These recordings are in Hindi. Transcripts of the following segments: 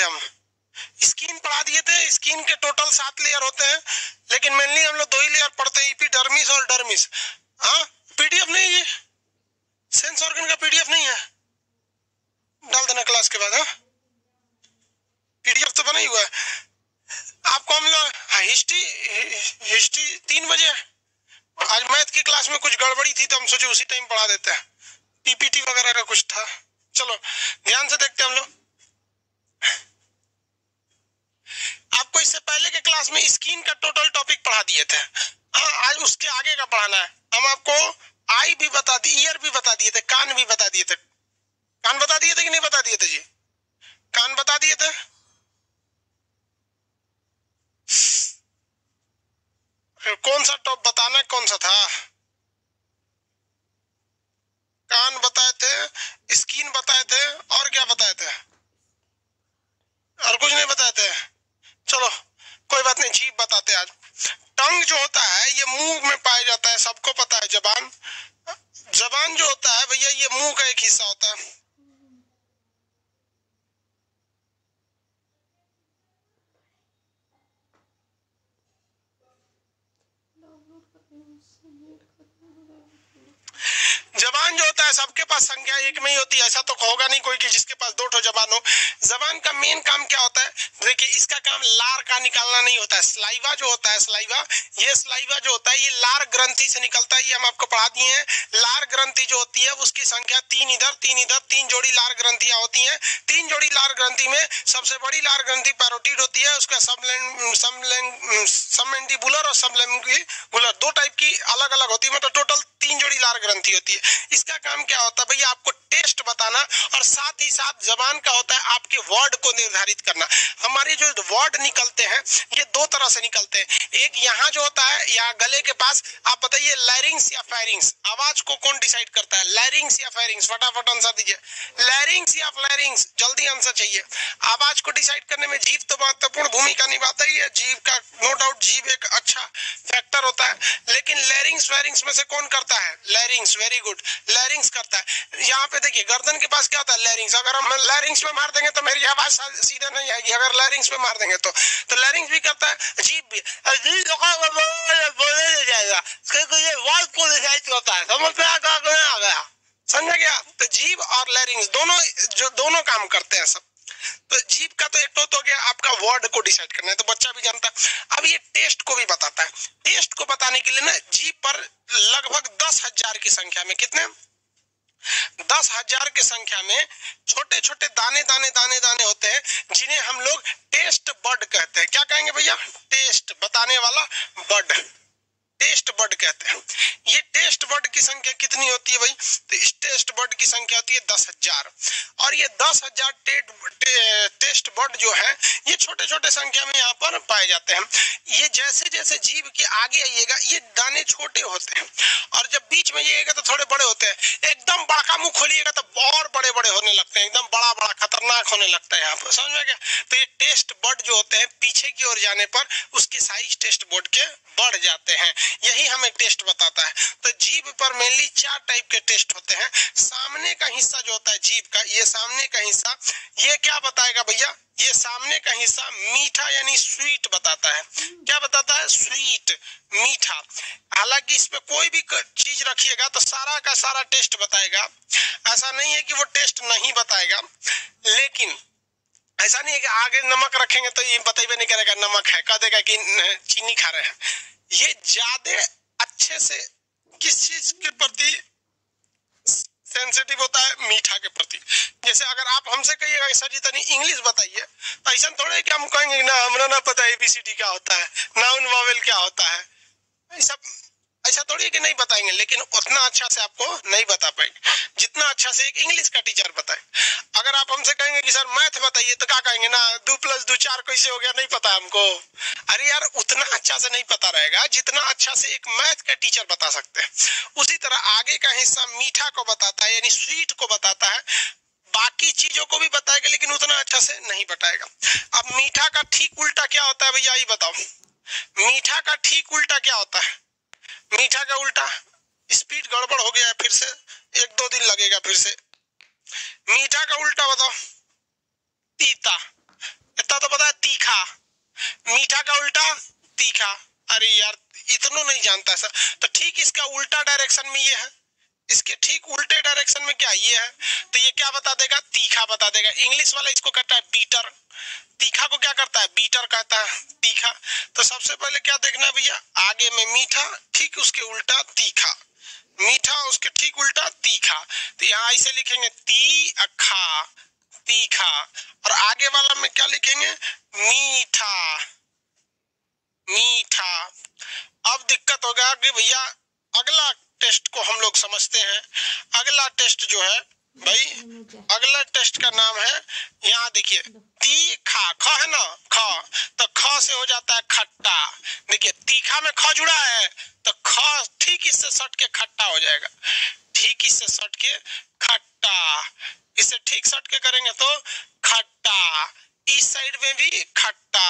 थे हम, स्किन पढ़ा दिए थे। स्किन के टोटल 7 लेयर होते हैं, लेकिन मेनली हम लोग 2 ही लेयर पढ़ते हैं, एपिडर्मिस और डर्मिस। हाँ, पीडीएफ नहीं, ये सेंस ऑर्गन का पीडीएफ नहीं है, डाल देना क्लास के बाद। हाँ, पीडीएफ तो बना ही हुआ है। आपको हम लोग हिस्ट्री 3 बजे, आज मैथ की क्लास में कुछ गड़बड़ी थी तो हम सोचे उसी टाइम पढ़ा देते हैं, पीपीटी वगैरह का कुछ था। चलो ध्यान से देखते हैं हम लोग। आपको इससे पहले के क्लास में स्किन का टोटल टॉपिक पढ़ा दिए थे। हाँ, आज उसके आगे का पढ़ाना है। हम आपको आई भी बता दी, ईयर भी बता दिए थे, कान भी बता दिए थे। कान बता दिए थे कि नहीं बता दिए थे जी? कान बता दिए थे। फिर कौन सा टॉप बताना, कौन सा था? कान बताए थे, स्किन बताए थे, और क्या बताए थे? और कुछ नहीं बताए थे। चलो कोई बात नहीं, जीभ बताते आज। टंग जो होता है ये मुंह में पाया जाता है, सबको पता है। जबान जो होता है भैया ये मुंह का एक हिस्सा होता है। जबान जो होता है सबके पास संख्या एक में ही होती है, ऐसा तो होगा नहीं कोई कि जिसके पास 2 जबान हो। जबान का मेन काम क्या होता है? देखिए, इसका काम लार का निकालना नहीं होता है। स्लाइवा जो होता है, स्लाइवा जो होता है ये लार ग्रंथि से निकलता है। ये हम आपको पढ़ा दिए हैं। लार ग्रंथि जो होती है उसकी संख्या 3 इधर 3 इधर, 3 जोड़ी लार ग्रंथियां होती हैं। 3 जोड़ी लार ग्रंथि में सबसे बड़ी लार ग्रंथि पैरोटिड होती है, उसका सबमेंडिबुलर और सबलिंगुलर 2 टाइप की अलग अलग होती है, मतलब टोटल 3 जोड़ी लार ग्रंथि होती है। इसका काम क्या होता है भैया? आपको टेस्ट बताना, और साथ ही साथ जबान का होता है आपके वर्ड को निर्धारित करना। हमारे जो वर्ड निकलते हैं ये 2 तरह से निकलते हैं। एक यहाँ जो होता है, यहाँ गले के पास, आप बताइए लैरिंग्स या फेरिंग्स, आवाज को कौन डिसाइड करता है? लैरिंग्स या फेरिंग्स? फटाफट आंसर दीजिए। लैरिंग्स या फ्लैरिंग्स? जल्दी आंसर चाहिए। आवाज को डिसाइड करने में जीभ तो महत्वपूर्ण भूमिका निभाता ही है। जीभ का नो डाउट, जीभ एक अच्छा फैक्टर होता है, लेकिन लैरिंग्स फेरिंग्स में से कौन करता है? लैरिंग्स। वेरी गुड, लैरिंग्स करता है। यहाँ पे देखिए गर्दन के पास क्या होता है? लैरिंग्स। अगर हम लैरिंग्स में मार देंगे तो मेरी आवाज सीधे नहीं आएगी, अगर लैरिंग्स में मार देंगे तो लैरिंग्स भी करता है, जीभ भी। बोले जाएगा वर्ड को डिसाइड करता है। समझ में आ गया? समझ गया? तो जीभ और लैरिंग्स दोनों काम करते हैं सब। तो जीभ का तो एक तो गया आपका वर्ड को डिसाइड करना है, तो बच्चा भी जानता है। अब ये टेस्ट को भी बताता है। टेस्ट को बताने के लिए ना जीभ पर लगभग 10,000 की संख्या में, कितने? 10,000 की संख्या में छोटे छोटे दाने दाने दाने दाने होते हैं, जिन्हें हम लोग टेस्ट बड कहते हैं। क्या कहेंगे भैया? टेस्ट बताने वाला बड, टेस्ट बड कहते हैं। ये टेस्ट बड की संख्या कितनी होती है भाई? तो इस टेस्ट बड की संख्या होती है 10,000, और ये 10,000 टेस्ट बड जो है ये छोटे छोटे संख्या में यहाँ पर पाए जाते हैं। ये जैसे जैसे जीभ के आगे आइएगा ये दाने छोटे होते हैं, और जब बीच में आइएगा तो थोड़े बड़े होते हैं। एकदम बड़ा मुंह खोलिएगा तो और बड़े बड़े होने लगते हैं, एकदम बड़ा बड़ा खतरनाक होने लगता है यहाँ पर। समझ में गया? तो ये टेस्ट बड जो होते हैं पीछे की ओर जाने पर उसके साइज टेस्ट बड के बढ़ जाते हैं। यही हमें टेस्ट बताता है। तो जीभ पर मेनली 4 टाइप के टेस्ट होते हैं। सामने का हिस्सा जो होता है जीभ का, ये सामने का हिस्सा ये क्या बताएगा भैया? ये सामने का हिस्सा मीठा यानी स्वीट बताता है। क्या बताता है? स्वीट, मीठा। हालांकि इसमें कोई भी चीज रखिएगा तो सारा का सारा टेस्ट बताएगा, ऐसा नहीं है कि वो टेस्ट नहीं बताएगा। लेकिन ऐसा नहीं है कि आगे नमक रखेंगे तो ये बताइए नहीं करेगा नमक है, कह देगा कि चीनी खा रहे हैं। ये ज्यादा अच्छे से किस चीज के प्रति सेंसिटिव होता है? मीठा के प्रति। जैसे अगर आप हमसे कहिएगा सर जी तनी इंग्लिश बताइए, तो ऐसा थोड़ा है कि हम कहेंगे ना हमरा ना पता ABCD क्या होता है, नाउन वावेल क्या होता है। ऐसा थोड़ी है कि नहीं बताएंगे, लेकिन उतना अच्छा से आपको नहीं बता पाएंगे जितना अच्छा से एक इंग्लिश का टीचर बताए। अगर आप हमसे कहेंगे कि सर मैथ बताइए तो क्या कहेंगे ना 2 + 2 4 कैसे हो गया, नहीं पता हमको। अरे यार उतना अच्छा से नहीं पता रहेगा जितना अच्छा से एक मैथ का टीचर बता सकते हैं। उसी तरह आगे का हिस्सा मीठा को बताता है, यानी स्वीट को बताता है। बाकी चीजों को भी बताएगा लेकिन उतना अच्छा से नहीं बताएगा। अब मीठा का ठीक उल्टा क्या होता है भैया, ये बताओ। मीठा का ठीक उल्टा क्या होता है? मीठा का उल्टा, स्पीड गड़बड़ हो गया है फिर से, 1-2 दिन लगेगा फिर से। मीठा का उल्टा बताओ। तीता। इतना तो पता है, तीखा। मीठा का उल्टा तीखा। अरे यार इतना नहीं जानता सर। तो ठीक इसका उल्टा डायरेक्शन में ये है, इसके ठीक उल्टे डायरेक्शन में क्या ये है, तो ये क्या बता देगा, तीखा बता देगा। इंग्लिश वाला इसको कहता है बीटर, तीखा को क्या करता है, बीटर कहता है, तीखा। तो सबसे पहले क्या देखना है भैया, आगे में मीठा, ठीक उसके उल्टा तीखा, मीठा उसके ठीक उल्टा तीखा। तो यहाँ ऐसे लिखेंगे तीखा, तीखा। और आगे वाला में क्या लिखेंगे, मीठा, मीठा। अब दिक्कत होगा कि भैया अगला टेस्ट को हम लोग समझते हैं। अगला टेस्ट जो है भाई, अगला टेस्ट का नाम है, यहाँ देखिए तीखा, ख है ना, ख, तो ख से हो जाता है खट्टा। देखिए तीखा में ख जुड़ा है, तो ख ठीक इससे सट के खट्टा हो जाएगा, ठीक इससे सट के खट्टा, इससे ठीक सट के करेंगे तो खट्टा। इस साइड में भी खट्टा,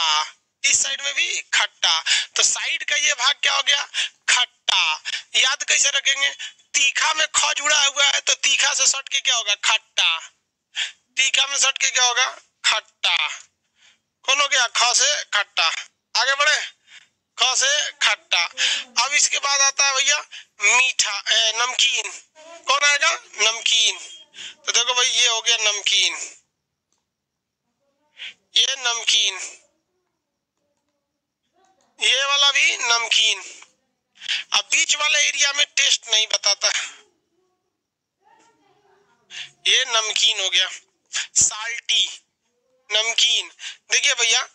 इस साइड में भी खट्टा। तो साइड का ये भाग क्या हो गया, खट्टा। याद कैसे रखेंगे, तीखा में ख जुड़ा हुआ है, तो तीखा से सट के क्या होगा, खट्टा। तीखा में सट के क्या होगा, खट्टा। कौन हो गया, ख से खट्टा। आगे बढ़े, ख से खट्टा। अब इसके बाद आता है भैया मीठा, नमकीन। कौन आएगा, नमकीन। तो देखो भाई ये हो गया नमकीन, ये नमकीन, ये वाला भी नमकीन। अब बीच वाले एरिया में टेस्ट नहीं बताता, ये नमकीन हो गया, साल्टी, नमकीन। देखिए भैया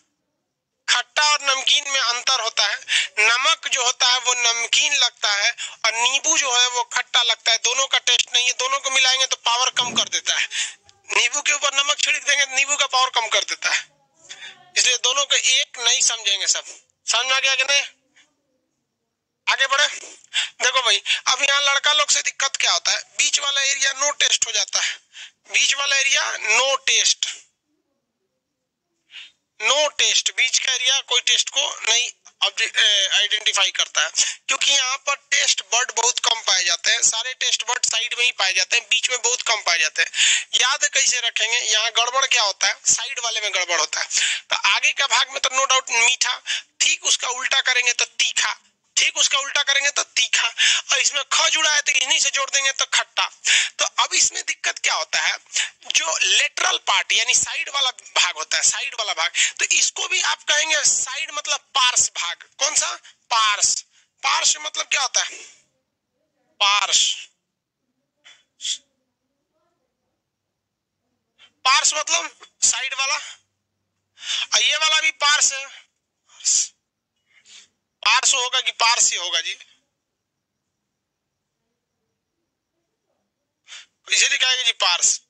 खट्टा और नमकीन में अंतर होता है, नमक जो होता है वो नमकीन लगता है और नींबू जो है वो खट्टा लगता है। दोनों का टेस्ट नहीं है, दोनों को मिलाएंगे तो पावर कम कर देता है। नींबू के ऊपर नमक छिड़क देंगे तो नींबू का पावर कम कर देता है, इसलिए दोनों को एक नहीं समझेंगे। सब समझ में आ गया कि नहीं, आगे बढ़े। देखो भाई अब यहाँ लड़का लोग से दिक्कत क्या होता है, बीच वाला एरिया नो टेस्ट हो जाता है, बीच वाला area no taste, no taste, बीच का एरिया कोई टेस्ट को नहीं आइडेंटिफाई करता है, क्योंकि यहाँ पर टेस्ट बर्ड बहुत कम पाए जाते हैं। सारे टेस्ट बर्ड साइड में ही पाए जाते हैं, बीच में बहुत कम पाए जाते हैं। याद कैसे रखेंगे, यहाँ गड़बड़ क्या होता है, साइड वाले में गड़बड़ होता है। तो आगे का भाग में तो नो डाउट मीठा, ठीक उसका उल्टा करेंगे तो तीखा, ठीक उसका उल्टा करेंगे तो तीखा, और इसमें ख जुड़ा है तो इन्हीं से जोड़ देंगे तो खट्टा। तो अब इसमें दिक्कत क्या होता है, जो लेटरल पार्ट यानी साइड वाला भाग होता है, साइड वाला भाग, तो इसको भी आप कहेंगे साइड मतलब पार्श भाग। कौन सा, पार्श। पार्श मतलब क्या होता है, पार्श, पार्श मतलब साइड वाला, और ये वाला भी पार्श है। पार्श होगा कि पारसी होगा जी, इसे लिखाएगा जी पार्स,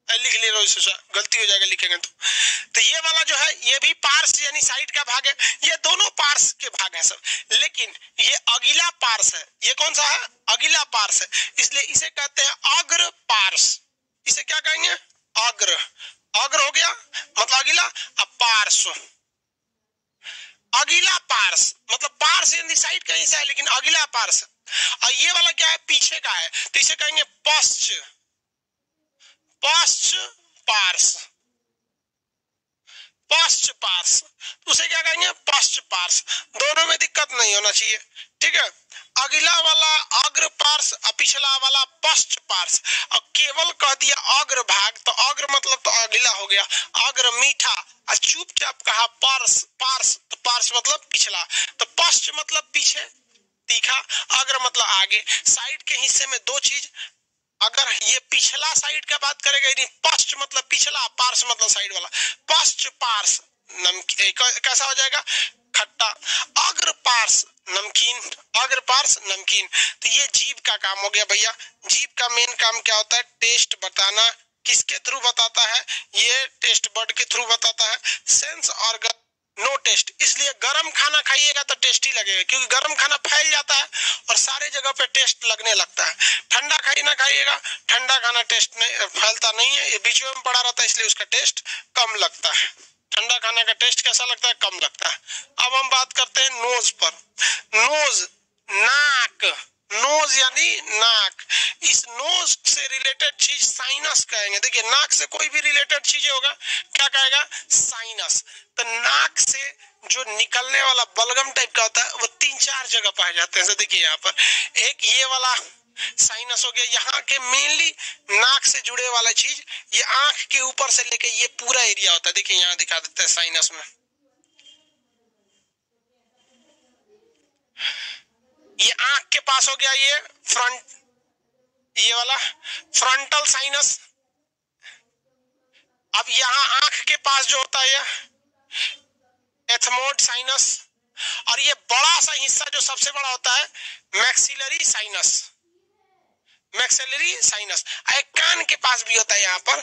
लिख ले लो, इसे गलती हो जाएगा लिखेंगे तो ये वाला जो है ये भी पार्स यानी साइड का भाग है, ये दोनों पार्स के भाग हैं सब। लेकिन ये अगला पार्स है, ये कौन सा है, अगला पार्स है, इसलिए इसे कहते हैं अग्र पार्स। इसे क्या कहेंगे, अग्र, अग्र हो गया मतलब अगला, अब पार्स, अगला पार्स मतलब पार्स यानी साइड का हिस्सा है, लेकिन अगला पार्स। और ये वाला क्या है, पीछे का है, तो इसे कहेंगे पश्च, पश्च पार्स, पश्च पार्स, उसे क्या कहेंगे, पश्च पार्स। दोनों में दिक्कत नहीं होना चाहिए, ठीक है। अगला वाला अग्र पार्स और पिछला वाला पश्च पार्स, और केवल कह दिया अग्र भाग, तो अग्र मतलब तो अगला हो गया, अग्र मीठा, और चुपचाप कहा पार्स, पार्स तो पार्स मतलब पिछला, तो पश्च मतलब पीछे तीखा, अग्र मतलब आगे। साइड के हिस्से में दो चीज, अगर ये पिछला साइड का बात करेगा, यानी पश्च मतलब पिछला, पार्स मतलब साइड वाला, पश्च पार्स नमकीन कैसा हो जाएगा, खट्टा। अग्र पार्स नमकीन, अग्र पार्स नमकीन। तो ये जीभ का काम हो गया भैया। जीभ का मेन काम क्या होता है, टेस्ट बताना। किसके थ्रू बताता है, ये टेस्ट बर्ड के थ्रू बताता है। सेंस ऑर्गन नो टेस्ट, इसलिए गरम खाना खाइएगा तो टेस्टी लगेगा, क्योंकि गरम खाना फैल जाता है और सारे जगह पे टेस्ट लगने लगता है। ठंडा खाना खाइएगा, ठंडा खाना टेस्ट नहीं फैलता नहीं है, ये बीच में पड़ा रहता है, इसलिए उसका टेस्ट कम लगता है। ठंडा खाने का टेस्ट कैसा लगता है, कम लगता है। अब हम बात करते हैं नोज पर। नोज नाक, नोज यानी नाक, इस नोज से रिलेटेड चीज साइनस कहेंगे। देखिए नाक से कोई भी रिलेटेड चीज होगा क्या कहेगा, साइनस। तो नाक से जो निकलने वाला बलगम टाइप का होता है वो 3-4 जगह पाए जाते हैं। देखिए यहाँ पर एक ये वाला साइनस हो गया, यहाँ के मेनली नाक से जुड़े वाला चीज ये आंख के ऊपर से लेके ये पूरा एरिया होता है। देखिए यहाँ दिखा देते हैं साइनस में, ये आंख के पास हो गया, ये फ्रंट, ये वाला फ्रंटल साइनस। अब यहाँ आंख के पास जो होता है एथमोड साइनस, और ये बड़ा सा हिस्सा जो सबसे बड़ा होता है मैक्सिलरी साइनस, मैक्सिलरी साइनस। एक कान के पास भी होता है यहाँ पर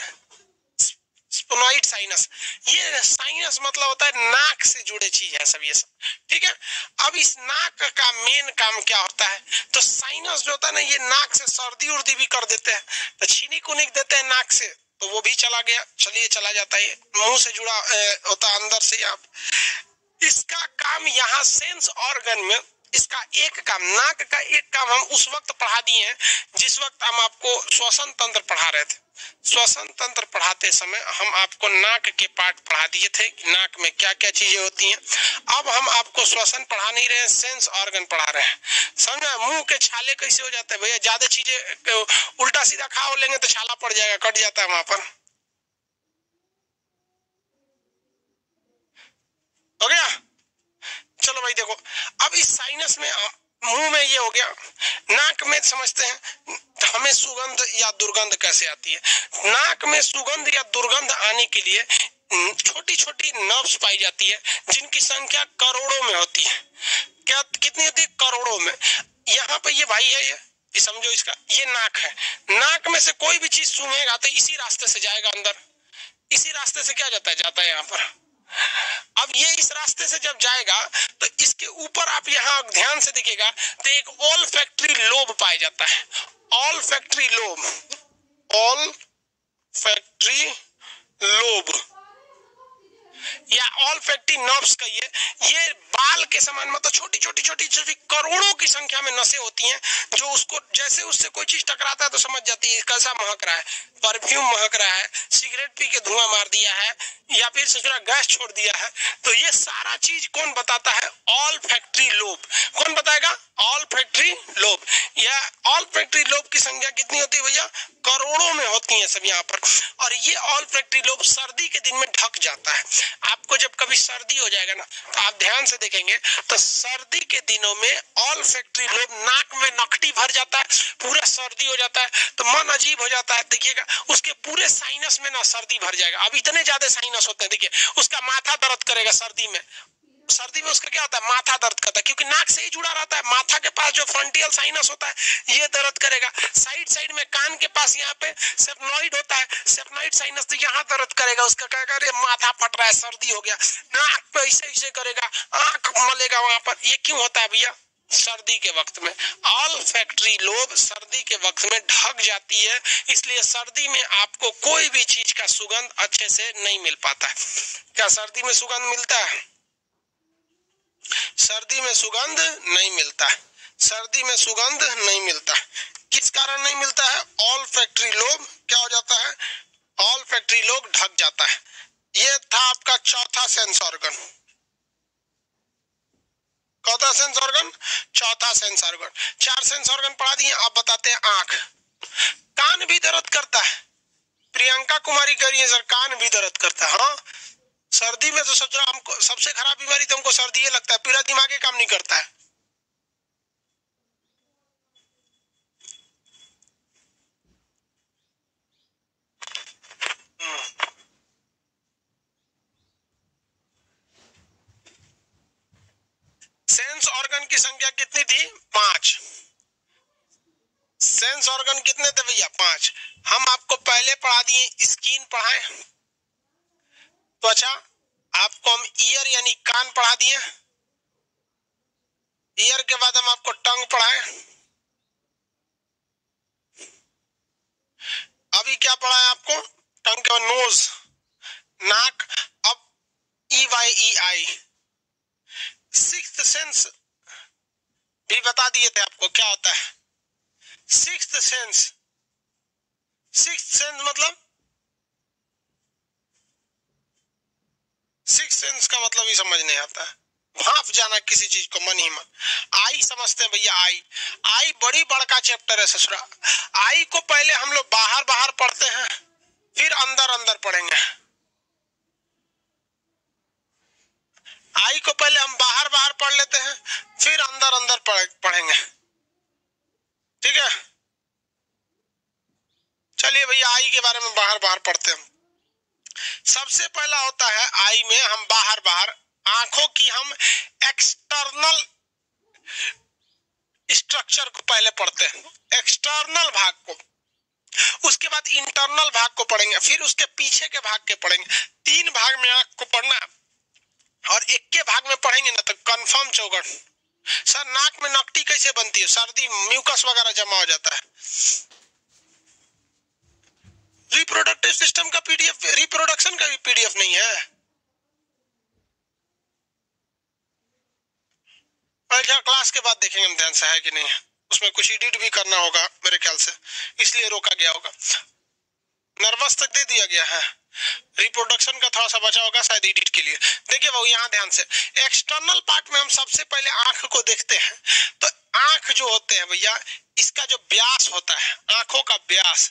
स्फेनोइड साइनस। ये साइनस मतलब होता है नाक से जुड़े चीज है सब, ये सब ठीक है। अब इस नाक का मेन काम क्या होता है, तो साइनस जो होता है ना ये नाक से सर्दी उर्दी भी कर देते हैं, तो छीनिक उनिक देते हैं नाक से, तो वो भी चला गया, चलिए चला जाता है। मुंह से जुड़ा होता है अंदर से। आप इसका काम यहाँ सेंस ऑर्गन में, इसका एक काम, नाक का एक काम हम उस वक्त पढ़ा दिए हैं जिस वक्त हम आपको श्वसन तंत्र पढ़ा रहे थे। श्वसन तंत्र पढ़ाते समय हम आपको नाक के पार्ट पढ़ा दिए थे, नाक में क्या क्या चीजें होती हैं। अब हम आपको श्वसन पढ़ा नहीं रहे हैं, सेंस ऑर्गन पढ़ा रहे हैं। समझा, मुंह के छाले कैसे हो जाते हैं भैया, ज्यादा चीजें उल्टा सीधा खाओ लेंगे तो छाला पड़ जाएगा, कट जाता है वहां पर। हो गया, चलो भाई देखो, अब इस साइनस में मुंह में ये हो गया, नाक में समझते हैं हमें सुगंध या दुर्गंध कैसे आती है। नाक में सुगंध या दुर्गंध आने के लिए छोटी छोटी नर्व्स पाई जाती है जिनकी संख्या करोड़ों में होती है। क्या कितनी होती है, करोड़ों में। यहाँ पे ये भाई है, ये समझो इसका, ये नाक है, नाक में से कोई भी चीज सूंघेगा तो इसी रास्ते से जाएगा अंदर, इसी रास्ते से क्या जाता है यहाँ पर। अब ये इस रास्ते से जब जाएगा तो इसके ऊपर आप यहाँ ध्यान से देखिएगा तो एक ऑल फैक्ट्री लोब पाया जाता है। All factory lobe, all factory lobe या ऑल फैक्ट्री नर्व्स का ये बाल के समान, मतलब छोटी छोटी छोटी छोटी करोड़ों की संख्या में नसें होती हैं जो उसको, जैसे उससे कोई चीज टकराता है तो समझ जाती है कैसा महक रहा है, परफ्यूम महक रहा है, सिगरेट पी के धुआं मार दिया है या फिर ससुरा गैस छोड़ दिया है। तो ये सारा चीज कौन बताता है, ऑल फैक्ट्री लोब। कौन बताएगा, ऑल फैक्ट्री लोब। या ऑल फैक्ट्री लोब की संख्या कितनी होती है भैया, करोड़ों में होती है सब यहाँ पर। और ये ऑल फैक्ट्री लोब सर्दी के दिन में ढक जाता है। आपको जब कभी सर्दी हो जाएगा ना तो आप ध्यान से देखेंगे तो सर्दी के दिनों में ऑल फैक्ट्री लोब, नाक में नकटी भर जाता है, पूरा सर्दी हो जाता है तो मन अजीब हो जाता है। देखिएगा उसके पूरे साइनस में ना सर्दी भर जाएगा। अब इतने ज्यादा साइनस होते हैं, देखिए उसका माथा दर्द करेगा सर्दी में, सर्दी में उसका क्या होता है, माथा दर्द करता है, क्योंकि नाक से ही जुड़ा रहता है। माथा के पास जो फ्रंटियल साइनस होता है ये दर्द करेगा। साइड साइड में कान के पास यहाँ पे सेफनॉइड होता है, सेफनॉइड साइनस, तो यहाँ दर्द करेगा, उसका कहेगा अरे माथा फट रहा है, सर्दी हो गया। नाक पे ऐसे ऐसे करेगा, आंख मलेगा वहां पर। ये क्यों होता है भैया, सर्दी के वक्त में ऑल फैक्ट्री लोब सर्दी के वक्त में ढक जाती है, इसलिए सर्दी में आपको कोई भी चीज का सुगंध अच्छे से नहीं मिल पाता है। क्या सर्दी में सुगंध मिलता है, सर्दी में सुगंध नहीं मिलता है, सर्दी में सुगंध नहीं मिलता। किस कारण नहीं मिलता है, ऑल फैक्ट्री लोब क्या हो जाता है, ऑल फैक्ट्री लोब ढक जाता है। ये था आपका चौथा सेंस ऑर्गन। चौथा सेंस ऑर्गन, चौथा सेंस ऑर्गन। 4 सेंस ऑर्गन पढ़ा दिए, आप बताते हैं आंख। कान भी दर्द करता है, प्रियंका कुमारी कह रही है सर कान भी दर्द करता है। हाँ, सर्दी में तो सोच रहा हमको सबसे खराब बीमारी तो हमको सर्दी ये लगता है, पूरा दिमाग ही काम नहीं करता है। सेंस ऑर्गन की संख्या कितनी थी, 5। सेंस ऑर्गन कितने थे भैया, 5। हम आपको पहले पढ़ा दिए, स्किन पढ़ाए, त्वचा, आपको हम ईयर यानी कान पढ़ा दिए, ईयर के बाद हम आपको टंग पढ़ाए, अभी क्या पढ़ा है आपको, टंग के बाद नोज, नाक, अब EYEI। 6th सेंस भी बता दिए थे आपको क्या होता है सिक्स्थ सेंस। सिक्स्थ सेंस मतलब, सिक्स्थ सेंस का मतलब ही समझ नहीं आता है, भाप जाना किसी चीज को मन ही मन। आई समझते हैं भैया, आई आई बड़ी बड़का चैप्टर है ससुरा। आई को पहले हम लोग बाहर बाहर पढ़ते हैं, फिर अंदर अंदर पढ़ेंगे। आई को पहले हम बाहर बाहर पढ़ लेते हैं, फिर अंदर अंदर पढ़ेंगे, ठीक है। चलिए भैया आई के बारे में बाहर बाहर पढ़ते हैं। सबसे पहला होता है आई में हम बाहर बाहर आंखों की हम एक्सटर्नल स्ट्रक्चर को पहले पढ़ते हैं, एक्सटर्नल भाग को। उसके बाद इंटरनल भाग को पढ़ेंगे, फिर उसके पीछे के भाग के पढ़ेंगे। 3 भाग में आंख को पढ़ना, और एक के भाग में पढ़ेंगे ना तो कंफर्म चौगड़। सर नाक में नकटी कैसे बनती है? सर्दी म्यूकस वगैरह जमा हो जाता है। रिप्रोडक्टिव सिस्टम का पीडीएफ, रिप्रोडक्शन का भी पीडीएफ नहीं है। अच्छा क्लास के बाद देखेंगे हम ध्यान से है कि नहीं है, उसमें कुछ एडिट भी करना होगा मेरे ख्याल से, इसलिए रोका गया होगा। नर्वस तक दे दिया गया है, रिप्रोडक्शन का थोड़ा सा बचा होगा शायद एडिट के लिए। देखिए वो यहाँ ध्यान से, एक्सटर्नल पार्ट में हम सबसे पहले आंख को देखते हैं। तो आंख जो होते हैं भैया, इसका जो व्यास होता है, आंखों का व्यास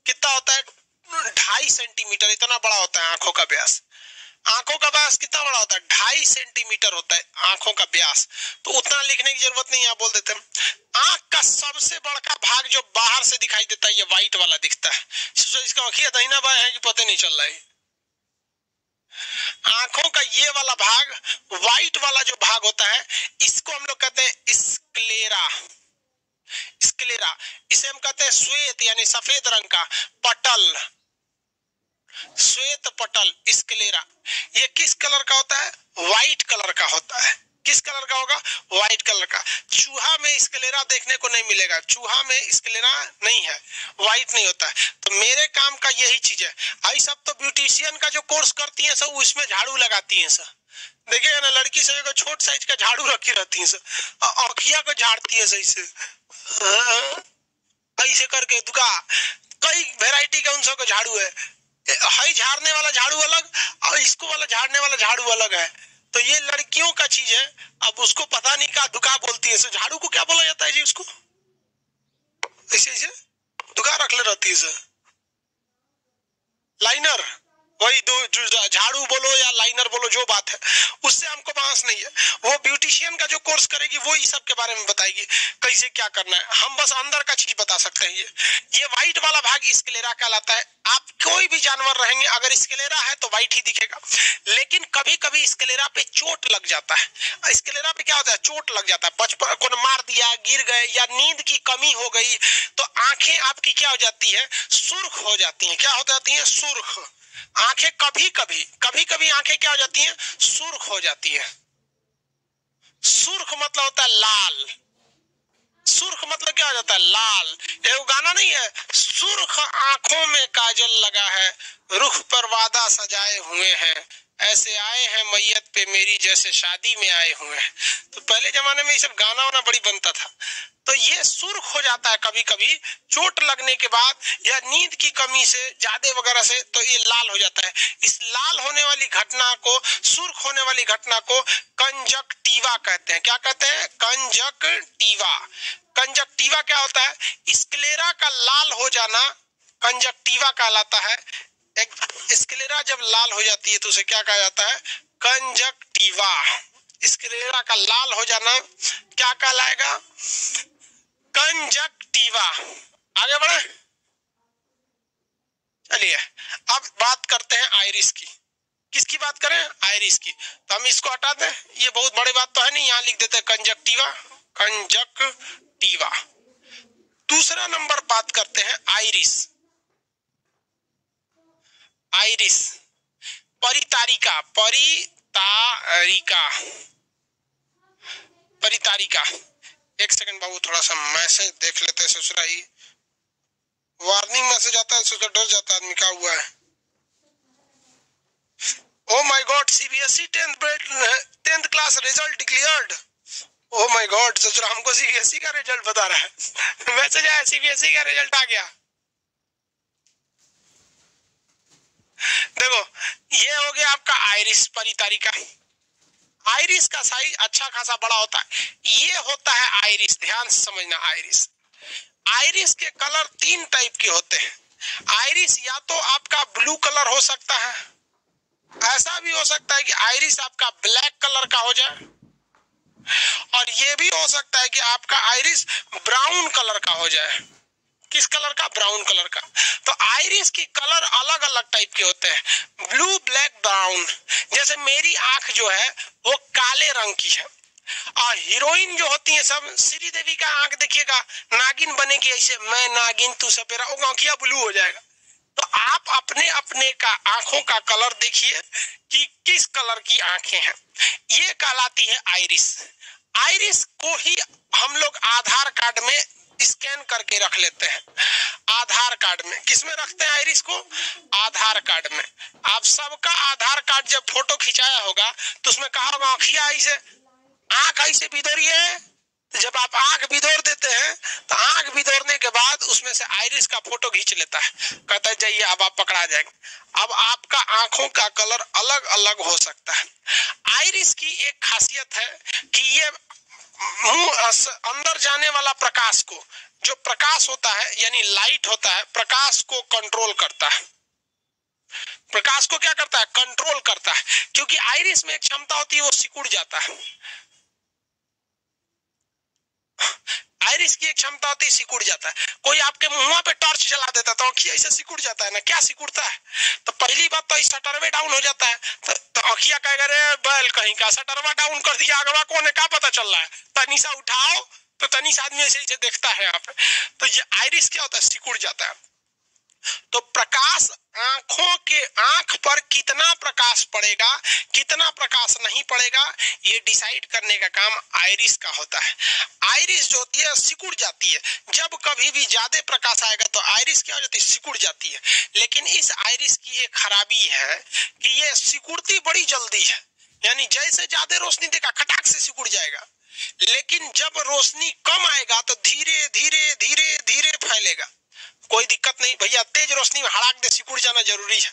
कितना होता है? 2.5 सेंटीमीटर, इतना बड़ा होता है आंखों का व्यास। आंखों का व्यास कितना बड़ा होता है? 2.5 सेंटीमीटर होता है आंखों का व्यास। तो उतना लिखने की जरूरत नहीं है, आप बोल देते हैं। आंख का सबसे बड़ा भाग जो बाहर से दिखाई देता है, ये व्हाइट वाला दिखता है। इसका आंखिया दाहिना बाएं है कि पता नहीं चल रहा है। आंखों का ये वाला भाग, व्हाइट वाला जो भाग होता है, इसको हम लोग कहते हैं स्क्लेरा। स्क्लेरा, इसे हम कहते हैं श्वेत यानी सफेद रंग का पटल, श्वेत पटल, स्क्लेरा। ये किस कलर का होता है? व्हाइट कलर का होता है। किस कलर का होगा? व्हाइट कलर का। चूहा में स्क्लेरा देखने को नहीं मिलेगा, चूहा में स्क्लेरा नहीं है, व्हाइट नहीं होता है। तो मेरे काम का यही चीज है। आई सब तो ब्यूटिशियन का जो कोर्स करती है सब, उसमें झाड़ू लगाती है सब। देखिए ना, लड़की सब छोट साइज का झाड़ू रखी रहती है सब, आँखिया को झाड़ती है सही से, ऐसे करके दुका। कई वेराइटी का उन सब का झाड़ू है, हई झाड़ने वाला झाड़ू अलग और इसको वाला झाड़ने वाला झाड़ू अलग है। तो ये लड़कियों का चीज है। अब उसको पता नहीं क्या दुका बोलती है, झाड़ू को क्या बोला जाता है जी? उसको ऐसे ऐसे दुका रख ले रहती है, लाइनर। वही दो, झाड़ू बोलो या लाइनर बोलो, जो बात है उससे हमको बहस नहीं है। वो ब्यूटिशियन का जो कोर्स करेगी वो इस सब के बारे में बताएगी कैसे क्या करना है। हम बस अंदर का चीज बता सकते हैं। ये व्हाइट वाला भाग स्क्लेरा कहलाता है। आप कोई भी जानवर रहेंगे, अगर स्क्लेरा है तो व्हाइट ही दिखेगा। लेकिन कभी कभी स्क्लेरा पे चोट लग जाता है। स्क्लेरा पे क्या होता है? चोट लग जाता है, बचपन को मार दिया, गिर गए या नींद की कमी हो गई तो आंखें आपकी क्या हो जाती है? सुर्ख हो जाती है। क्या हो जाती है? सुर्ख। आंखें कभी कभी आंखें क्या हो जाती हैं? सुर्ख हो जाती है। सुर्ख मतलब होता है लाल। सुर्ख मतलब क्या हो जाता है? लाल। ये गाना नहीं है, सुर्ख आंखों में काजल लगा है, रुख पर वादा सजाए हुए हैं, ऐसे आए हैं मैयत पे मेरी जैसे शादी में आए हुए हैं। तो पहले जमाने में ये सब गाना वाना बड़ी बनता था। तो ये सुर्ख हो जाता है कभी कभी चोट लगने के बाद या नींद की कमी से, ज्यादा वगैरह से, तो ये लाल हो जाता है। इस लाल होने वाली घटना को, सुर्ख होने वाली घटना को कंजक्टिवा कहते हैं। क्या कहते हैं? कंजक्टिवा। कंजक्टिवा क्या होता है? स्क्लेरा का लाल हो जाना कंजक्टिवा कहलाता है। स्क्लेरा जब लाल हो जाती है तो उसे क्या कहा जाता है? कंजक्टिवा। स्क्लेरा का लाल हो जाना क्या कहलाएगा? कंजक्टिवा। आगे बढ़े, चलिए अब बात करते हैं आइरिस की। किसकी बात करें? आइरिस की। तो हम इसको हटा दें, ये बहुत बड़ी बात तो है नहीं, यहां लिख देते हैं कंजक्टिवा। कंजक्टिवा। दूसरा नंबर बात करते हैं आइरिस। आइरिस, परितारिका। परितारिका, परितारिका। एक सेकंड बाबू, थोड़ा सा मैसेज देख लेते हैं। ससुरा ही वार्निंग मैसेज आता है, ससुरा डर जाता है आदमी। क्या हुआ है? Oh my God, CBSE 10th class result declared. Oh my God, ससुर हमको सीबीएसई का रिजल्ट बता रहा है। वैसे जाए सीबीएसई का रिजल्ट आ गया। देखो ये हो गया आपका आइरिस परितारी का। आइरिस का साइज अच्छा खासा बड़ा होता है। ये होता है आइरिस, ध्यान से समझना। आइरिस, आइरिस के कलर 3 टाइप के होते हैं। आइरिस या तो आपका ब्लू कलर हो सकता है, ऐसा भी हो सकता है कि आइरिस आपका ब्लैक कलर का हो जाए, और ये भी हो सकता है कि आपका आइरिस ब्राउन कलर का हो जाए। किस कलर का? ब्राउन कलर का। तो आइरिस की कलर अलग अलग टाइप के होते हैं, ब्लू, ब्लैक, ब्राउन। जैसे मेरी आंख जो है वो काले रंग की है, और हीरोइन जो होती है सब, श्रीदेवी का आंख देखिएगा नागिन बनेगी ऐसे, मैं नागिन तू सपेरा, वो आंखिया ब्लू हो जाएगा। तो आप अपने अपने का आंखों का कलर देखिए कि किस कलर की आंखें हैं। ये कहलाती है आइरिस। आइरिस को ही हम लोग आधार कार्ड में स्कैन करके रख लेते हैं। आधार कार्ड में किसमें रखते हैं आइरिस को? आधार कार्ड में। आप सबका आधार कार्ड जब फोटो खिंचाया होगा तो उसमें कहा होगा आंखिया ऐसे, आंख ऐसे बिदोरी है। जब आप आंख बिदोर देते हैं तो आंख बिदोरने के बाद उसमें से आइरिस का फोटो खींच लेता है, कहता है जाइए अब आप पकड़ा जाएंगे। अब आपका आंखों का कलर अलग अलग हो सकता है। आइरिस की एक खासियत है कि ये मुंह अंदर जाने वाला प्रकाश को, जो प्रकाश होता है यानी लाइट होता है, प्रकाश को कंट्रोल करता है। प्रकाश को क्या करता है? कंट्रोल करता है। क्योंकि आइरिस में एक क्षमता होती है वो सिकुड़ जाता है। आइरिस की एक क्षमता होती है सिकुड़ जाता है। कोई आपके मुंह पे टॉर्च जला देता तो आंखिया ऐसे सिकुड़ जाता है ना। क्या सिकुड़ता है? तो पहली बात तो शटरवे डाउन हो जाता है, तो आंखिया कहेगा रे बैल कहीं का, शटरवा डाउन कर दिया, अगवा कौन है क्या पता चल रहा है, तनिसा उठाओ तो तनिस आदमी ऐसे देखता है यहाँ पे। तो ये आइरिस क्या होता है? सिकुड़ जाता है। तो प्रकाश आंखों के, आंख पर कितना प्रकाश पड़ेगा कितना प्रकाश नहीं पड़ेगा, ये डिसाइड करने का काम आइरिस का होता है। आइरिस जो होती है सिकुड़ जाती है। जब कभी भी ज्यादा प्रकाश आएगा तो आइरिस क्या हो जाती है? सिकुड़ जाती है। लेकिन इस आइरिस की एक खराबी है कि ये सिकुड़ती बड़ी जल्दी है, यानी जैसे ज्यादा रोशनी देगा खटाक से सिकुड़ जाएगा। लेकिन जब रोशनी कम आएगा तो धीरे धीरे धीरे धीरे फैलेगा। कोई दिक्कत नहीं भैया, तेज रोशनी में हड़ाक दे सिकुड़ जाना जरूरी है।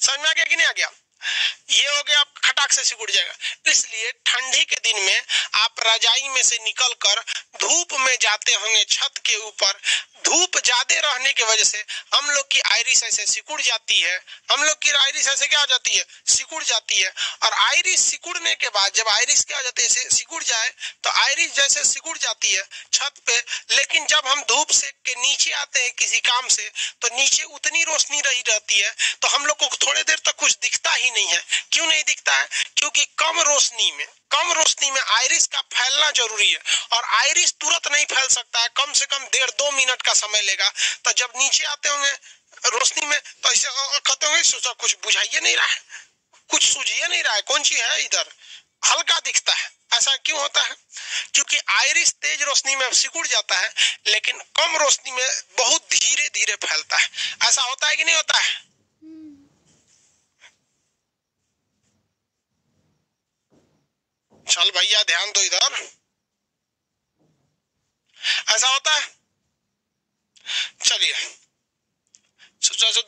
समझ में आ गया कि नहीं आ गया? ये हो गया, आप खटाक से सिकुड़ जाएगा। इसलिए ठंडी के दिन में आप रजाई में से निकलकर धूप में जाते होंगे, छत के ऊपर धूप ज्यादा रहने की वजह से हम लोग की आइरिस ऐसे सिकुड़ जाती है। हम लोग की आइरिस ऐसे क्या हो जाती है? सिकुड़ जाती है। और आइरिस सिकुड़ने के बाद जब आइरिस क्या हो जाती है? सिकुड़ जाए तो आइरिस जैसे सिकुड़ जाती है छत पे, लेकिन जब हम धूप से के नीचे आते हैं किसी काम से तो नीचे उतनी रोशनी रही रहती है, तो हम लोग को थोड़ी देर तक कुछ दिखता ही नहीं है। क्यों नहीं दिखता है? क्योंकि कम रोशनी में आइरिस का फैलना जरूरी है, और आइरिस तुरंत नहीं फैल सकता है, कम से कम 1.5-2 मिनट का समय लेगा। तो जब नीचे आते होंगे रोशनी में तो ऐसे कहते होंगे सोचा कुछ बुझाइए नहीं रहा है, कुछ सूझिए नहीं रहा है, कौन सी है इधर, हल्का दिखता है। ऐसा क्यों होता है? क्योंकि आइरिस तेज रोशनी में सिकुड़ जाता है, लेकिन कम रोशनी में बहुत धीरे धीरे फैलता है। ऐसा होता है कि नहीं होता है? चल भैया ध्यान दो इधर, ऐसा होता है। चलिए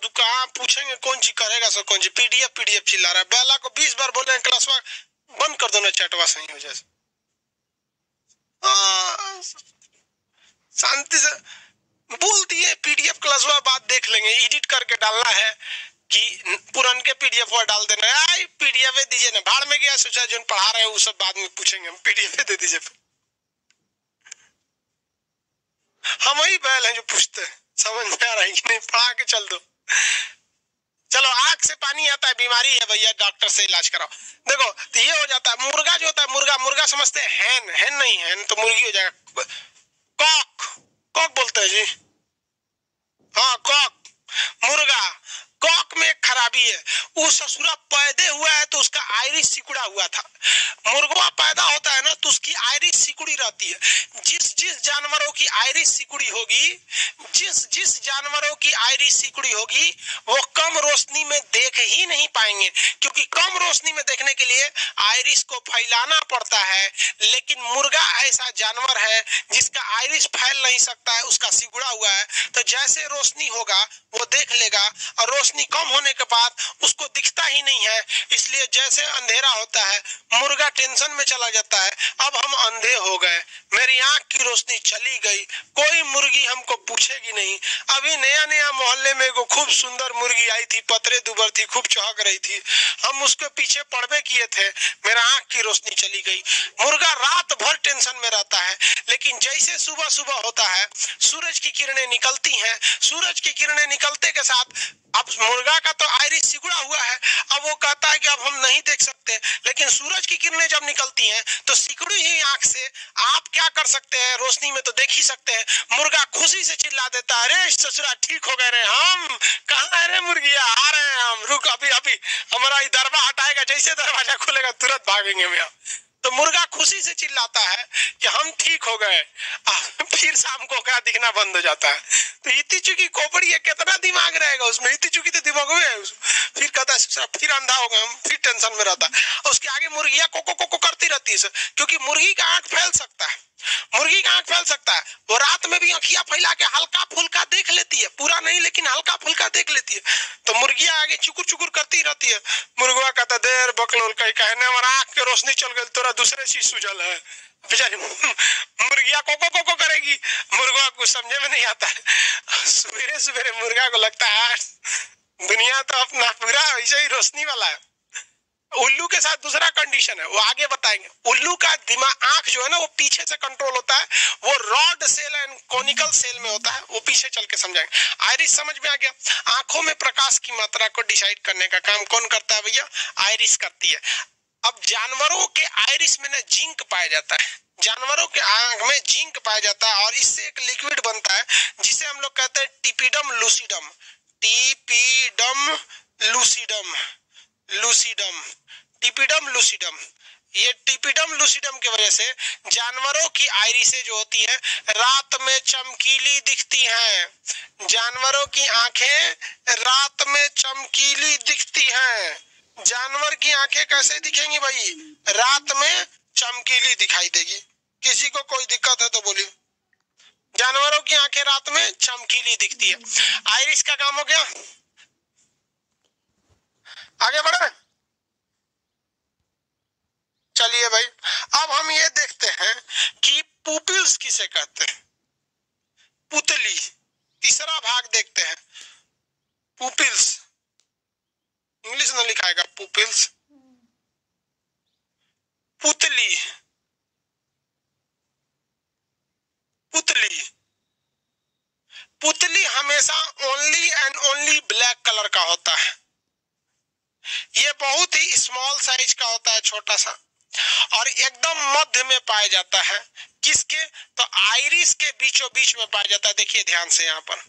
दुकान पूछेंगे कौन सी करेगा सर, कौन सी पीडीएफ चिल्ला रहा है। बेला को 20 बार बोले क्लास बंद कर दो ना, चैटवा सही हो जाए। शांति से बोल दिए पीडीएफ क्लास बात देख लेंगे, एडिट करके डालना है कि पुरान के पीडीएफ डाल देना है। पीडीएफ दीजिए ना, भाड़ में गया, सोचा जो पढ़ा रहे हैं वो सब बाद में पूछेंगे, हम पीडीएफ दे दीजिए। हम वही बैल हैं जो पूछते हैं, समझ में आ रहा है कि नहीं? पढ़ा के चल दो। चलो आंख से पानी आता है, बीमारी है भैया, डॉक्टर से इलाज कराओ। देखो तो ये हो जाता है। मुर्गा जो होता है, मुर्गा समझते हैं हैन नहीं, हैन तो मुर्गी हो जाएगा। कॉक बोलते हैं जी, हाँ कॉक, मुर्गा। कॉक में एक खराबी है, वो ससुरा पैदे हुआ है तो उसका आइरिस सिकुड़ा हुआ था, मुर्गा पैदा होता है ना तो उसकी आइरिस सिकुड़ी रहती है। जिस जिस जानवरों की आइरिस सिकुड़ी होगी, जिस जिस जानवरों की आइरिस सिकुड़ी होगी वो कम रोशनी में देख ही नहीं पाएंगे, क्योंकि कम रोशनी में देखने के लिए आइरिस को फैलाना पड़ता है। लेकिन मुर्गा ऐसा जानवर है जिसका आइरिस फैल नहीं सकता है, उसका सिकुड़ा हुआ है, तो जैसे रोशनी होगा वो देख लेगा, और रोशनी कम होने के बाद उसको दिखता ही नहीं है। इसलिए जैसे अंधेरा होता है मुर्गा टेंशन में चला जाता है, अब हम अंधे हो गए, मेरी आंख की रोशनी चली गई, कोई मुर्गी हमको पूछेगी नहीं। अभी नया नया मोहल्ले में एगो खूब सुंदर मुर्गी आई थी, पतरे दुबर थी, खूब चहक रही थी, हम उसके पीछे पड़बे किए थे, मेरा आंख की रोशनी चली गई। मुर्गा रात भर टेंशन में रहता है, लेकिन जैसे सुबह सुबह होता है सूरज की किरणें निकलती हैं, सूरज की किरणें निकलते के साथ अब मुर्गा का तो आइरिस सिकुड़ा हुआ है, अब वो कहता है कि अब हम नहीं देख सकते, लेकिन सूरज की किरणें जब निकलती हैं तो सिकुड़ी हुई आंख से आप क्या कर सकते हैं, रोशनी में तो देख ही सकते हैं। मुर्गा खुशी से चिल्ला देता है, अरे ससुरा ठीक हो गए रे, हम कहाँ है रे मुर्गिया, आ रहे हैं हम, रुक अभी अभी हमारा दरवाजा हटाएगा, जैसे दरवाजा खुलेगा तुरंत भागेंगे हम। तो मुर्गा खुशी से चिल्लाता है कि हम ठीक हो गए, फिर शाम को क्या दिखना बंद हो जाता है। तो इतनी चुकी खोपड़ी है, कितना दिमाग रहेगा उसमें, इतनी चुकी तो दिमाग में है। फिर कहता है फिर अंधा हो गया, हम फिर टेंशन में रहता है। उसके आगे मुर्गियां को करती रहती है, क्योंकि मुर्गी का आंख फैल सकता है, मुर्गी का आंख फैल सकता है, वो रात में भी आंखियां फैला के हल्का फुल्का देख लेती है, पूरा नहीं लेकिन हल्का फुल्का देख लेती है। तो मुर्गियां आगे चुकुर चुकुर करती रहती है, मुर्गा कहता देर बकलोल कहीं कहने हमारा आंख के रोशनी चल गई, तोरा दूसरे चीज सुझल है। बेचारी मुर्गिया को करेगी, मुर्गा कुछ समझे में नहीं आता है। सवेरे सवेरे मुर्गा को लगता है दुनिया तो अपना पूरा ऐसे ही रोशनी वाला है। उल्लू के साथ दूसरा कंडीशन है, वो आगे बताएंगे। उल्लू का दिमाग आंख जो है ना वो पीछे से कंट्रोल होता है, वो rod cell and conical cell में होता है, वो पीछे चल के समझाएंगे। आइरिस समझ में आ गया। आंखों में प्रकाश की मात्रा को डिसाइड करने का काम कौन करता है भैया, आइरिस करती है। अब जानवरों के आइरिस में ना जिंक पाया जाता है, जानवरों के आंख में जिंक पाया जाता है, और इससे एक लिक्विड बनता है जिसे हम लोग कहते हैं टिपिडम लूसिडम, टिपिडम लूसिडम, लूसिडम, टिपिडम लूसिडम। ये टिपिडम लूसिडम की वजह से जानवरों की आइरिसें जो होती है रात में चमकीली दिखती हैं, जानवरों की आंखें रात में चमकीली दिखती हैं। जानवर की आंखें कैसे दिखेंगी भाई, रात में चमकीली दिखाई देगी। किसी को कोई दिक्कत है तो बोलिए। जानवरों की आंखें रात में चमकीली दिखती है। आइरिस का काम हो गया, आगे बढ़े। चलिए भाई, अब हम ये देखते हैं कि पुपिल्स किसे कहते हैं, पुतली। तीसरा भाग देखते हैं, पुपिल्स। इंग्लिश में लिखा है पुपिल्स, पुतली, पुतली। पुतली हमेशा only and only black colour का होता है। ये बहुत ही स्मॉल साइज का होता है, छोटा सा, और एकदम मध्य में पाया जाता है। किसके, तो आइरिस के बीचों बीच में पाया जाता है। देखिए ध्यान से, यहाँ पर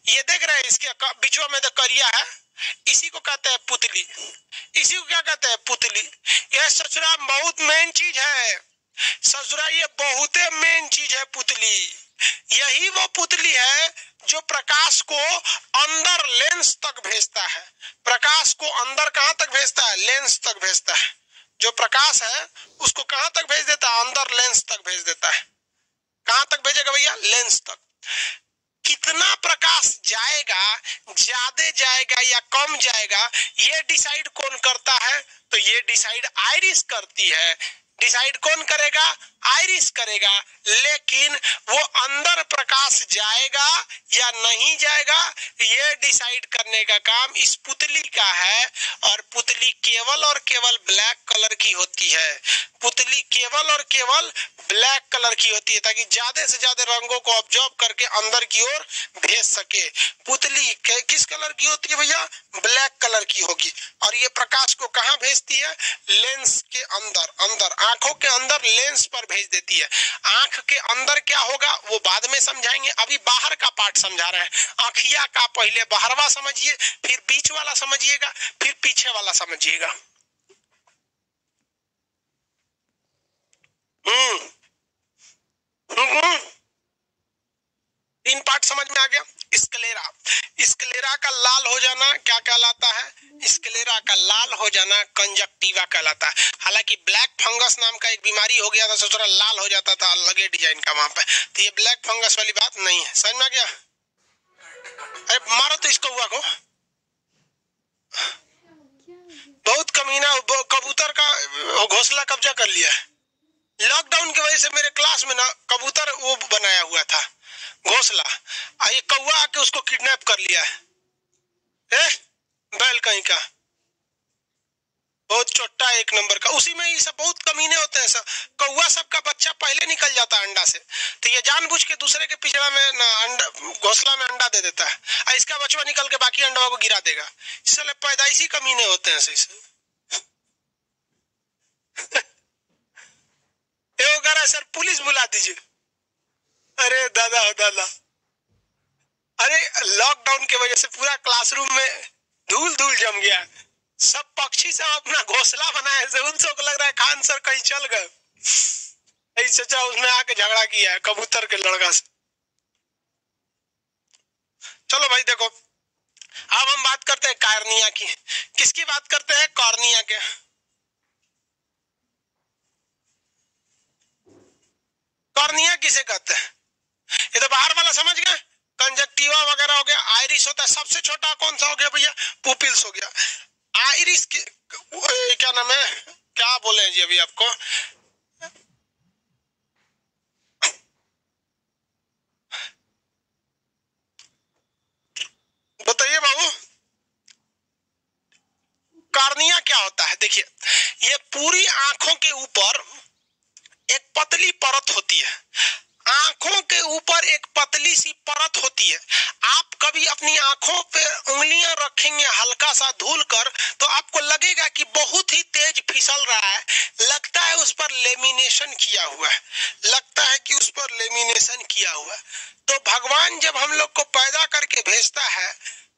ये देख रहे हैं, इसके बीचों में तो करिया है, इसी को कहते हैं पुतली। इसी को क्या कहते हैं, पुतली। यह ससुरा बहुत मेन चीज है, ससुरा ये बहुत मेन चीज है पुतली। यही वो पुतली है जो प्रकाश को अंदर लेंस तक भेजता है। प्रकाश को अंदर कहां तक भेजता है, लेंस तक भेजता है। जो प्रकाश है उसको कहां तक भेज देता है, अंदर लेंस तक भेज देता है। कहां तक भेजेगा भैया, लेंस तक। कितना प्रकाश जाएगा, ज्यादा जाएगा या कम जाएगा, ये डिसाइड कौन करता है, तो ये डिसाइड आइरिस करती है। डिसाइड कौन करेगा, आइरिस करेगा। लेकिन वो अंदर प्रकाश जाएगा या नहीं जाएगा, ये डिसाइड करने का काम इस पुतली का है। और पुतली केवल और केवल ब्लैक कलर की होती है। पुतली केवल और केवल ब्लैक कलर की होती है, ताकि ज्यादा से ज्यादा रंगों को ऑब्जर्व करके अंदर की ओर भेज सके। पुतली किस कलर की होती है भैया, ब्लैक कलर की होगी। और ये प्रकाश को कहां भेजती है, लेंस के अंदर। अंदर आंखों के अंदर लेंस पर भेज देती है। आंख के अंदर क्या होगा वो बाद में समझाएंगे, अभी बाहर का पार्ट समझा रहे हैं। आंखिया का पहले बाहरवा समझिए, फिर बीच वाला समझिएगा, फिर पीछे वाला समझिएगा। हम्म हम्म, 3 पार्ट समझ में आ गया। स्क्लेरा, स्क्लेरा का लाल हो जाना क्या कहलाता है? स्क्लेरा का लाल हो जाना कंजक्टिवा कहलाता है। हालांकि ब्लैक फंगस नाम का एक बीमारी हो गया था, सोच रहा लाल हो जाता था अलग डिजाइन का वहां पे, तो ये ब्लैक फंगस वाली बात नहीं है। समझ में आ गया? अरे मारो तो इसको हुआ को, बहुत कमीना कबूतर का घोंसला कब्जा कर लिया है। लॉकडाउन की वजह से मेरे क्लास में ना कबूतर वो बनाया हुआ था घोंसला, ये कौवा आके उसको किडनैप कर लिया है। बैल कहीं का, बहुत छोटा एक नंबर का। उसी में ये सब बहुत कमीने होते हैं सब। कौवा सबका बच्चा पहले निकल जाता है अंडा से, तो ये जानबूझ के दूसरे के पिंजरा में ना अंडा, घोंसला में अंडा दे देता है, और इसका बच्चा निकल के बाकी अंडा को गिरा देगा। इसलिए पैदाइशी कमीने होते हैं सही से। सर पुलिस बुला दीजिए। अरे दादा हो दादा, अरे लॉकडाउन की वजह से पूरा क्लासरूम में धूल धूल जम गया। सब पक्षी सब अपना घोंसला बनाए थे, उन सबको लग रहा है खान सर कहीं चल गए, चचा उसने आके झगड़ा किया है कबूतर के लड़का से। चलो भाई देखो, अब हम बात करते हैं कार्निया की। किसकी बात करते हैं? कॉर्निया के। कॉर्निया किसे कहते हैं? ये तो बाहर वाला समझ गए, कंजक्टिवा वगैरह हो गया। आइरिस होता है, सबसे छोटा कौन सा हो गया भैया? पुपिल्स हो गया। आइरिस की क्या नाम है, क्या बोले जी अभी आपको? बताइए बाबू, कॉर्निया क्या होता है? देखिए, ये पूरी आंखों के ऊपर एक पतली परत होती है। आंखों के ऊपर एक पतली सी परत होती है। आप कभी अपनी आंखों पे उंगलियां रखेंगे हल्का सा धूल कर, तो आपको लगेगा कि बहुत ही तेज फिसल रहा है। लगता है उस पर लेमिनेशन किया हुआ है, लगता है कि उस पर लेमिनेशन किया हुआ है। तो भगवान जब हम लोग को पैदा करके भेजता है,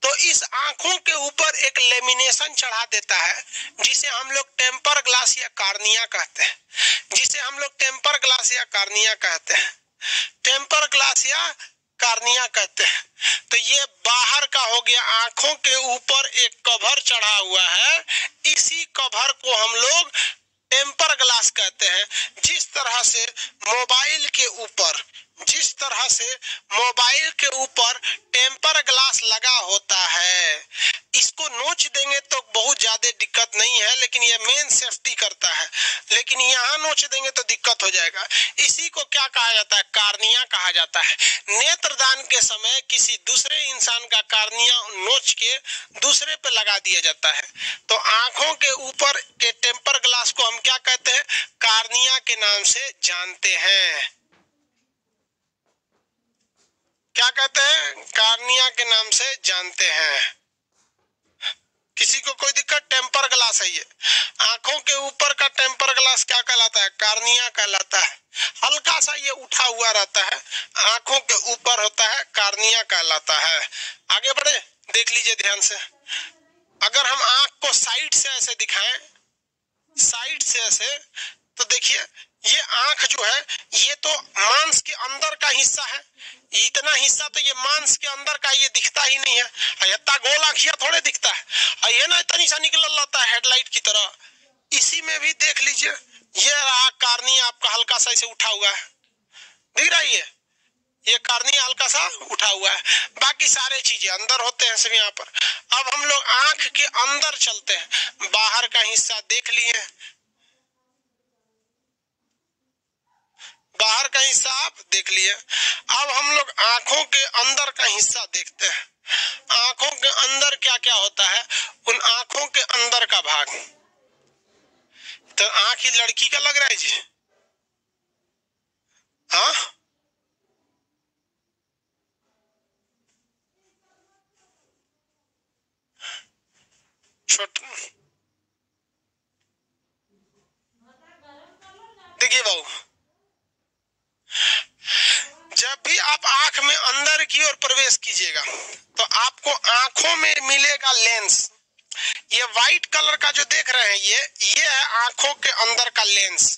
तो इस आंखों के ऊपर एक लेमिनेशन चढ़ा देता है, जिसे हम लोग टेम्पर ग्लास या कार्निया कहते हैं। जिसे हम लोग टेम्पर ग्लास या कार्निया कहते हैं, टेम्पर ग्लास या कार्निया कहते हैं। तो ये बाहर का हो गया, आंखों के ऊपर एक कवर चढ़ा हुआ है, इसी कवर को हम लोग टेम्पर ग्लास कहते हैं। जिस तरह से मोबाइल के ऊपर, जिस तरह से मोबाइल के ऊपर टेम्पर ग्लास लगा होता है, इसको नोच देंगे तो बहुत ज्यादा दिक्कत नहीं है, लेकिन ये मेन सेफ्टी करता है। लेकिन यहाँ नोच देंगे तो दिक्कत हो जाएगा। इसी को क्या कहा जाता है? कार्निया कहा जाता है। नेत्रदान के समय किसी दूसरे इंसान का कार्निया नोच के दूसरे पे लगा दिया जाता है। तो आंखों के ऊपर के टेम्पर ग्लास को हम क्या कहते हैं? कार्निया के नाम से जानते हैं। क्या कहते हैं? कार्निया के नाम से जानते हैं। किसी को कोई दिक्कत? टेम्पर ग्लास है ये। आंखों के ऊपर का टेम्पर ग्लास क्या कहलाता है? कार्निया कहलाता है। हल्का सा ये उठा हुआ रहता है, आंखों के ऊपर होता है, कार्निया कहलाता है। आगे बढ़े, देख लीजिए ध्यान से। अगर हम आंख को साइड से ऐसे दिखाएं, साइड से ऐसे, तो देखिए ये आंख जो है, ये तो मांस के अंदर का हिस्सा है। इतना हिस्सा तो ये मांस के अंदर का, ये दिखता ही नहीं है। इतना गोल आंखिया थोड़े दिखता है, ये ना इतना सा निकल लाता है हेडलाइट की तरह। इसी में भी देख लीजिए, ये रहा कार्निया आपका हल्का सा इसे उठा हुआ है, दिख रहा है? ये कार्निया हल्का सा उठा हुआ है, बाकी सारे चीजें अंदर होते हैं सब यहाँ पर। अब हम लोग आंख के अंदर चलते हैं। बाहर का हिस्सा देख लिए, बाहर का हिस्सा आप देख लिए। अब हम लोग आंखों के अंदर का हिस्सा देखते हैं। आंखों के अंदर क्या क्या होता है? उन आंखों के अंदर का भाग, तो आंख ही लड़की का लग रहा है जी? हाँ, छोटा। देखिए बाबू, जब भी आप आंख में अंदर की ओर प्रवेश कीजिएगा, तो आपको आंखों में मिलेगा लेंस। ये व्हाइट कलर का जो देख रहे हैं, ये है आंखों के अंदर का लेंस।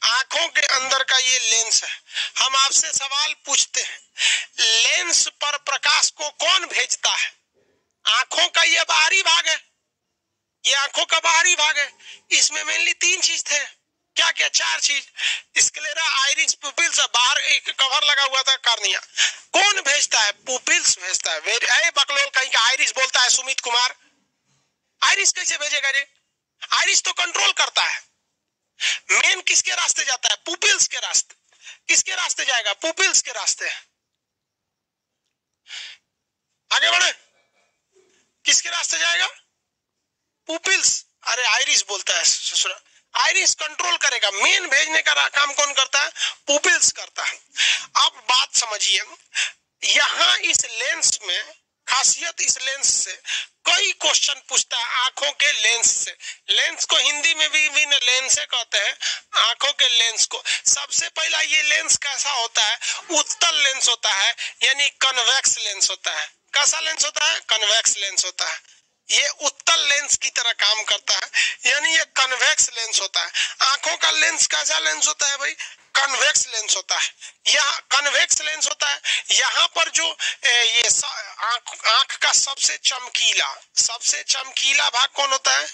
आंखों के अंदर का ये लेंस है। हम आपसे सवाल पूछते हैं, लेंस पर प्रकाश को कौन भेजता है? आंखों का ये बाहरी भाग है, ये आंखों का बाहरी भाग है। इसमें मेनली 3 चीज थे, क्या क्या 4 चीज। स्क्लेरा, आइरिस, पुपिल्स, बाहर एक कवर लगा हुआ था कार्निया। कौन भेजता है? पुपिल्स भेजता है। वेरी बकलोल कहीं का आइरिस बोलता है सुमित कुमार। आइरिस कैसे भेजेगा रे? आइरिस तो कंट्रोल करता है। मेन किसके रास्ते जाता है? पुपिल्स के रास्ते। किसके रास्ते जाएगा? पुपिल्स के रास्ते। आगे बढ़े, किसके रास्ते जाएगा? पुपिल्स। अरे आइरिस बोलता है ससुरा। आइरिस कंट्रोल करेगा, मेन भेजने का काम कौन करता है? पुपिल्स करता है। अब बात समझिए, यहां इस लेंस में खासियत, इस लेंस से कई क्वेश्चन पूछता है, आंखों के लेंस से। लेंस को हिंदी में भी लेंस कहते हैं, आंखों के लेंस को। सबसे पहला ये लेंस कैसा होता है? उत्तल लेंस होता है, यानी कन्वेक्स लेंस होता है। कैसा लेंस होता है? कन्वेक्स लेंस होता है। ये उत्तल लेंस की तरह काम करता है, यानी ये कन्वेक्स लेंस होता है। आंखों का लेंस कैसा लेंस होता है भाई? कन्वेक्स लेंस होता है। यहाँ कन्वेक्स लेंस होता है। यहाँ पर जो ये आंख का सबसे चमकीला भाग कौन होता है?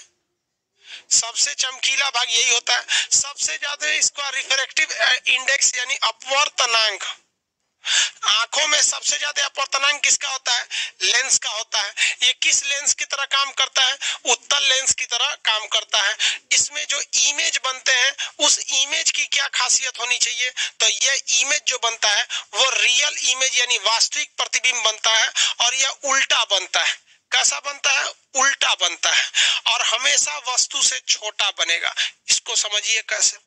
सबसे चमकीला भाग यही होता है। सबसे ज्यादा इसका रिफ्रैक्टिव इंडेक्स यानी अपवर्तनांक, आंखों में सबसे ज्यादा अपवर्तनांक किसका होता है? लेंस का होता है। ये किस लेंस की तरह काम करता है? उत्तल लेंस की तरह काम करता है। इसमें जो इमेज बनते हैं, उस इमेज की क्या खासियत होनी चाहिए? तो ये इमेज जो बनता है वो रियल इमेज यानी वास्तविक प्रतिबिंब बनता है, और यह उल्टा बनता है। कैसा बनता है? उल्टा बनता है, और हमेशा वस्तु से छोटा बनेगा। इसको समझिए कैसे।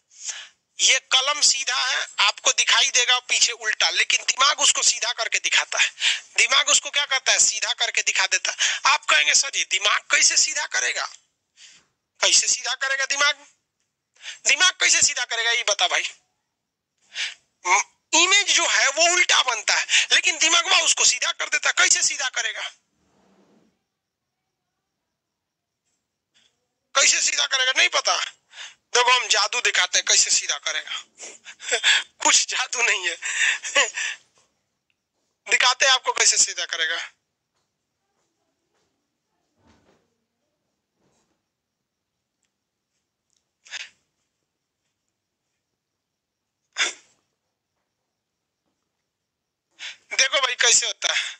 ये कलम सीधा है, आपको दिखाई देगा पीछे उल्टा, लेकिन दिमाग उसको सीधा करके दिखाता है। दिमाग उसको क्या करता है? सीधा करके दिखा देता है। आप कहेंगे सर जी दिमाग कैसे सीधा करेगा? कैसे सीधा करेगा दिमाग? दिमाग कैसे सीधा करेगा ये बता भाई। इमेज जो है वो उल्टा बनता है, लेकिन दिमाग वो उसको सीधा कर देता है। कैसे सीधा करेगा? कैसे सीधा करेगा नहीं पता? देखो हम जादू दिखाते हैं कैसे सीधा करेगा। कुछ जादू नहीं है। दिखाते हैं आपको कैसे सीधा करेगा। देखो भाई कैसे होता है।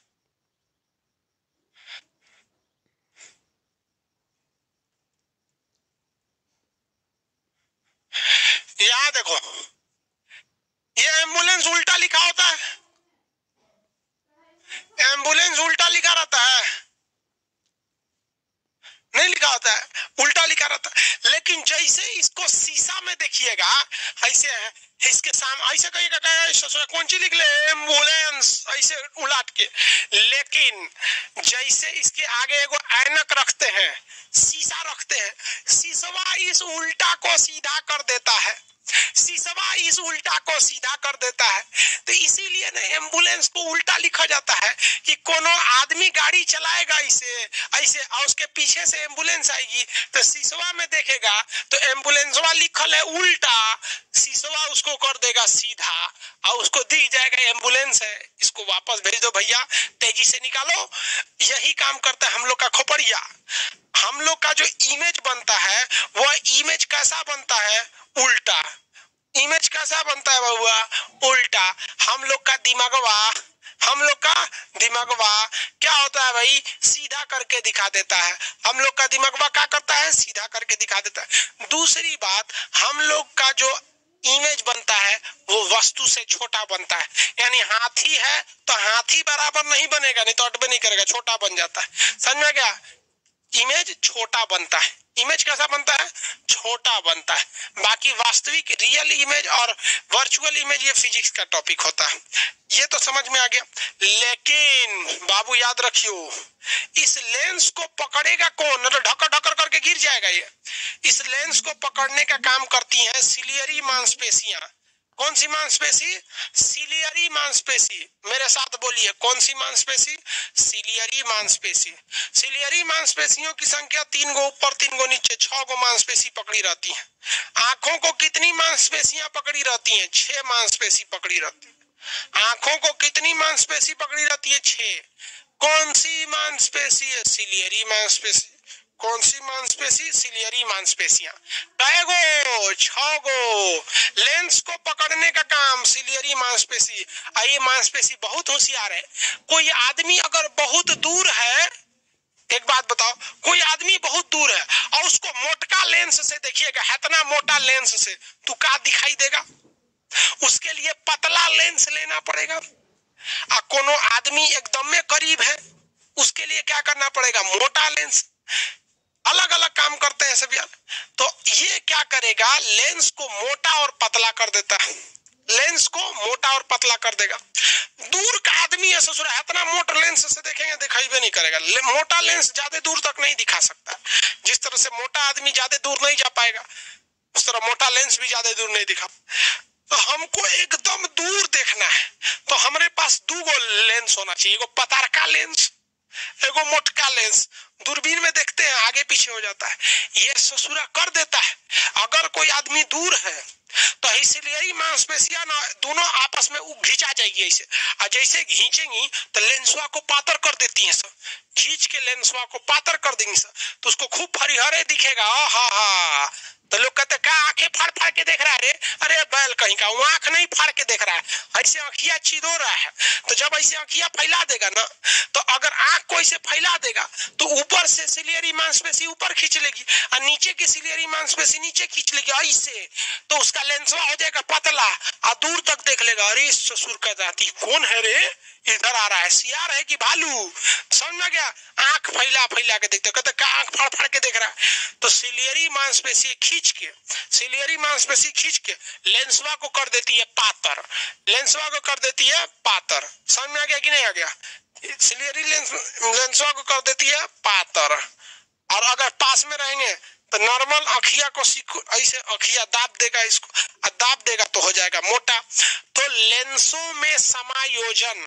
यहां देखो, ये एम्बुलेंस उल्टा लिखा होता है। एम्बुलेंस उल्टा लिखा रहता है, नहीं लिखा होता है, उल्टा लिखा रहता है। लेकिन जैसे इसको शीशा में देखिएगा, ऐसे है, इसके सामने ऐसे कहिएगा कौन सी लिख ले? एम्बुलेंस, ऐसे उलट के। लेकिन जैसे इसके आगे एगो ऐनक रखते हैं, शीशा रखते हैं, शीशवा इस उल्टा को सीधा कर देता है। शीशवा इस उल्टा को सीधा कर देता है। तो इसीलिए ना एम्बुलेंस को उल्टा लिखा जाता है कि कोनो आदमी गाड़ी चलाएगा इसे ऐसे, और उसके पीछे से एम्बुलेंस आएगी, तो शीशवा में देखेगा तो एम्बुलेंसवा लिखल है उल्टा, शीशवा उसको कर देगा सीधा, और उसको दिख जाएगा एम्बुलेंस है, इसको वापस भेज दो भैया, तेजी से निकालो। यही काम करता है हम लोग का खोपड़िया। हम लोग का जो इमेज बनता है वह इमेज कैसा बनता है? उल्टा। इमेज कैसा बनता है बउआ? उल्टा। हम लोग का दिमागवा क्या होता है भाई? सीधा करके दिखा देता है। हम लोग का दिमागवा क्या करता है? सीधा करके दिखा देता है। दूसरी बात, हम लोग का जो इमेज बनता है वो वस्तु से छोटा बनता है। यानी हाथी है तो हाथी बराबर नहीं बनेगा, नहीं तो अटबे नहीं करेगा, छोटा बन जाता है। समझ में गया? इमेज छोटा बनता है। इमेज कैसा बनता है? छोटा बनता है। बाकी वास्तविक रियल इमेज और वर्चुअल इमेज ये फिजिक्स का टॉपिक होता है। ये तो समझ में आ गया। लेकिन बाबू याद रखियो, इस लेंस को पकड़ेगा कौन? तो ढकर ढकर करके गिर जाएगा ये। इस लेंस को पकड़ने का काम करती हैं सिलियरी मांसपेशियां। कौन सी मांसपेशी? सिलियरी मांसपेशी। मेरे साथ बोलिए, कौन सी मांसपेशी? सिलियरी मांसपेशी। सिलियरी मांसपेशियों की संख्या 3 गो ऊपर 3 गो नीचे, 6 गो मांसपेशी पकड़ी रहती है। आंखों को कितनी मांसपेशियां पकड़ी रहती हैं? 6 मांसपेशी पकड़ी रहती है। आंखों को कितनी मांसपेशी पकड़ी रहती है? 6। कौन सी मांसपेशी है? सिलियरी मांसपेशी। कौन सी मांसपेशी? सिलियरी मांसपेशियां। कै गो? 6 गो। लेंस को पकड़ने का काम सिलियरी मांसपेशी। ये मांसपेशी बहुत होशियार है। कोई आदमी अगर बहुत दूर है, एक बात बताओ, कोई आदमी बहुत दूर है और उसको मोटका लेंस से देखिएगा, इतना मोटा लेंस से तो क्या दिखाई देगा? उसके लिए पतला लेंस लेना पड़ेगा। कोनो आदमी एकदम में करीब है, उसके लिए क्या करना पड़ेगा? मोटा लेंस। अलग अलग काम करते हैं सब यार। तो ये क्या करेगा? लेंस को मोटा और पतला कर देता है। लेंस को मोटा और पतला कर देगा। दूर का आदमी है ससुरा, इतना मोटा लेंस से देखेंगे दिखाई भी नहीं करेगा। मोटा लेंस ज्यादा दूर तक नहीं दिखा सकता। जिस तरह से मोटा आदमी ज्यादा दूर नहीं जा पाएगा, उस तरह मोटा लेंस भी ज्यादा दूर नहीं दिखा। तो हमको एकदम दूर देखना है तो हमारे पास 2 गो लेंस होना चाहिए, एगो पतारका लेंस, एगो मोटका लेंस। दूरबीन में देखते हैं आगे पीछे हो जाता है, ये ससुरा कर देता है। अगर कोई आदमी दूर है तो इसलिए मांसपेशियां ना दोनों आपस में घिंचा जाएगी ऐसे, और जैसे घींचेंगी तो लेंसवा को पातर कर देती हैं सब। खींच के लेंसवा को पातर कर देंगी सब, तो उसको खूब फरिहरे दिखेगा। हा। तो लोग कहते क्या आंखें फाड़ फाड़ के देख रहा है रे? अरे बैल कहीं का, वो आंख नहीं फाड़ के देख रहा है, ऐसे आंखिया चिदो रहा है। तो जब ऐसे आंखिया फैला देगा ना, तो अगर आंख को ऐसे फैला देगा तो ऊपर से सिलियरी मांसपेशी ऊपर खींच लेगी और नीचे की सिलियरी मांसपेशी नीचे खींच लेगी ऐसे, तो उसका लेंसवा हो जाएगा पतला और दूर तक देख लेगा। अरे ससुर का जाती कौन है रे, इधर आ रहा है, सियार है कि भालू? समझ में गया? आंख फैला फैला के देखते, कहते क्या आंख फाड़ फाड़ के देख रहा है? तो सिलियरी मांसपेशी खींच के, सिलियरी मांसपेशी खींच के लेंसवा को कर देती है पातर, लेंसवा को कर देती है पातर। समझ में आ गया कि नहीं आ गया? सिलियरी लेंसवा को कर देती है पातर। और अगर पास में रहेंगे तो नॉर्मल अखिया को ऐसे अखिया दाब देगा, इसको दाब देगा तो हो जाएगा मोटा। तो लेंसों में समायोजन,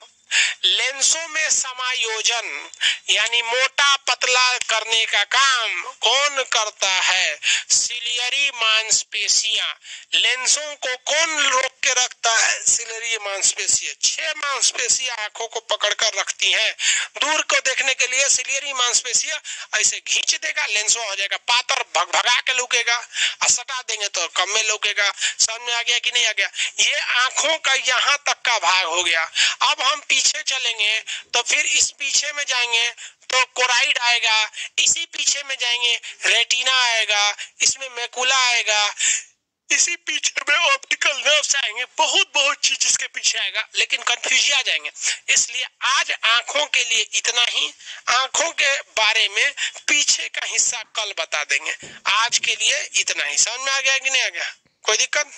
लेंसों में समायोजन यानी मोटा पतला करने का काम कौन करता है? सिलियरी मांसपेशियां। लेंसों को कौन रोक के रखता है? सिलियरी मांसपेशियां। 6 मांसपेशियां आंखों को पकड़कर रखती हैं। दूर को देखने के लिए सिलियरी मांसपेशियां ऐसे खींच देगा, लेंसवा हो जाएगा पातर, भगा के लुकेगा, और सटा देंगे तो कम में लुकेगा। समझ में आ गया कि नहीं आ गया? ये आंखों का यहाँ तक का भाग हो गया। अब हम पीछे चलेंगे तो फिर इस पीछे में जाएंगे तो कोराइड आएगा, इसी पीछे में जाएंगे रेटिना आएगा, इसमें मैकुला आएगा, इसी पीछे में ऑप्टिकल नर्व्स आएंगे, बहुत बहुत चीज इसके पीछे आएगा, लेकिन कंफ्यूज आ जाएंगे। इसलिए आज आंखों के लिए इतना ही। आंखों के बारे में पीछे का हिस्सा कल बता देंगे। आज के लिए इतना ही। समझ में आ गया कि नहीं आ गया? कोई दिक्कत?